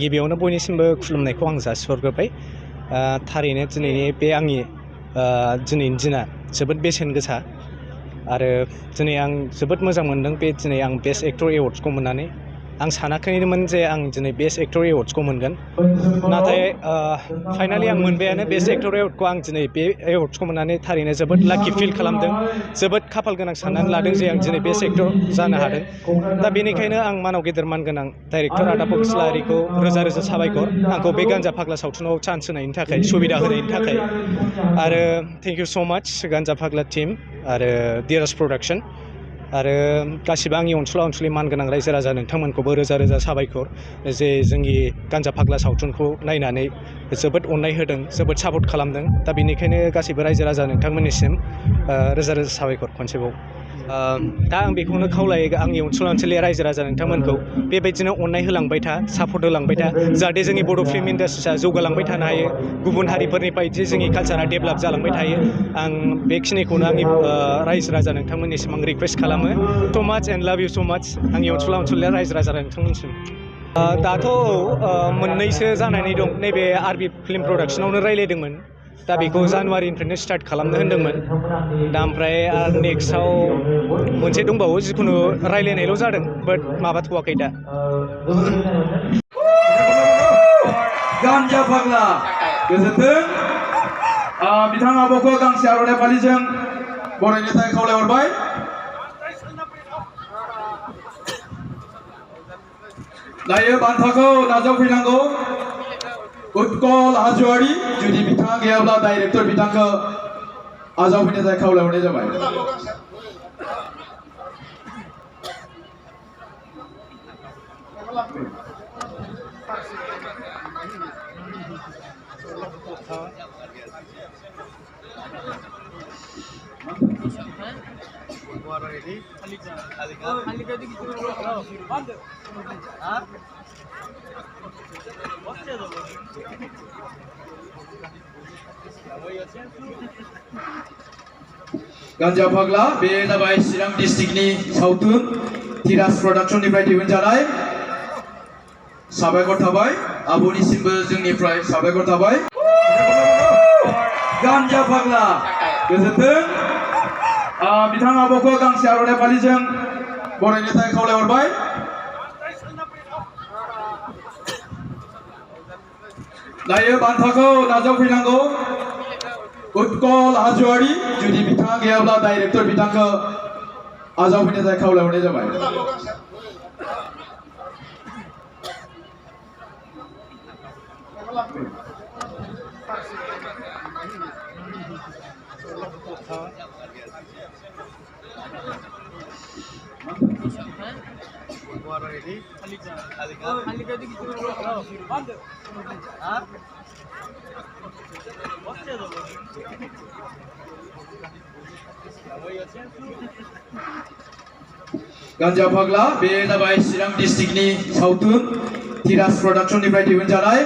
गिबियावनो बयनिसिमबो खुलुमनायखौ आं जासिहरग्रोबाय। थारैनो दिनैनि बे आंनि दिनैनि दिना जोबोद बेसेन गोसा आरो दिनै आं जोबोद मोजां मोनदों बे दिनै आं बेस्ट एक्टर एवार्ड्सखौ मोननानै। आं सानाखैमोन जे आं दिनै बेस्ट एक्टर एवार्ड्सखौ मोनगोन, नाथाय फाइनालि आं मोनबायानो बेस्ट एक्टर एवार्डखौ। आं दिनै बे एवार्ड्सखौ मोननानै थारैनो जोबोद लाकि फिल खालामदों, जोबोद खाफाल गोनां साननानै लादों जे आं दिनै बेस्ट एक्टर जानो हादों। दा बेनिखायनो आं मानाव गेदेर मानगोनां डाइरेक्टर आदा बगिस्लारिखौ रोजा रोजा साबायखर, आंखौ बे गान्जा फाग्ला सावथुनाव चान्स होनायनि थाखाय, सुबिदा होनायनि थाखाय। आरो थेंक इउ स' माच गान्जा फाग्ला टीम आरो डिराज प्रडाक्शन आरो गासिबो आंनि अनसुला अनसुलि मानगोनां रायजो राजा नोंथांमोनखौबो रोजा रोजा साबायखर जे जोंनि गान्जा फाग्ला सावथुनखौ नायनानै जोबोद अननाय होदों, जोबोद सापर्ट खालामदों। दा बेनिखायनो गासैबो रायजो राजा नोंथांमोननिसिम रोजा रोजा साबायखर खनसेबाव। दा आं बेखौनो खावलायो आंनि अनसुला अनसुलि रायजो राजा नोंथांमोनखौ बेबायदिनो अननाय होलांबाय था, सापर्ट होलांबाय था, जाहाथे जोंनि बड' फिल्म इन्डास्ट्रिया जौगालांबाय थानो हायो, गुबुन हारिफोरनि बायदि जोंनि कालसारा डेभेलप जालांबाय थायो। आं बेखिनिखौनो आंनि रायजो राजा नोंथांमोननिसिम आं रिकुवेस्ट खालामो। स' माच एन्ड लाभ इउ स' माच आंनि अनसुला अनसुलि रायजो राजा नोंथांमोननिसिम। दाथ' मोननैसो जानानै दं, नैबे आरबि फिल्म प्रडाक्सनावनो रायलायदोंमोन। दा बेखौ जानुवारिनिफ्रायनो स्टार्ट खालामनो होन्दोंमोन। दा ओमफ्राय आरो नेक्स्टआव मोनसे दंबावो, जिखुनु रायलायनायल' जादों, बाट माबाथ'वाखै दा। गान्जा फाग्ला गोजोन्थों। बिथाङा आब'खौ गांसे आर'नाइ फालिजों बरायनो थाखाय खावलायहरबाय। दायो बान्थाखौ नाजावफैनांगौ उत्कल हाज'वारि, जुदि बिथाङा गैयाब्ला डाइरेक्टर बिथांखौ आजावफैनो थाखाय खावलायहरनाय जाबाय। गान्जा फाग्ला बे जाबाय चिरां डिस्ट्रिक्टनि सावथुन डिराज प्रडाक्शननिफ्राय दिहुनजानाय। साबायखर थाबाय, आब'निसिमबो जोंनिफ्राय साबायखर थाबाय। गान्जा फाग्ला गोजोन्थों। बिथाङा आब'खौ गांसे आर'नाइ फालिजों बरायनो थाखाय खावलायहरबाय। दायो बान्थाखौ नाजावफैनांगौ उत्कल हाज'वारि, जुदि बिथाङा गैयाब्ला डाइरेक्टर बिथांखौ आजावफैनो थाखाय खावलायहरनाय जाबाय। गान्जा फाग्ला बे जाबाय चिरां डिस्ट्रिक्टनि सावथुन डिराज प्रडाक्शननिफ्राय दिहुनजानाय।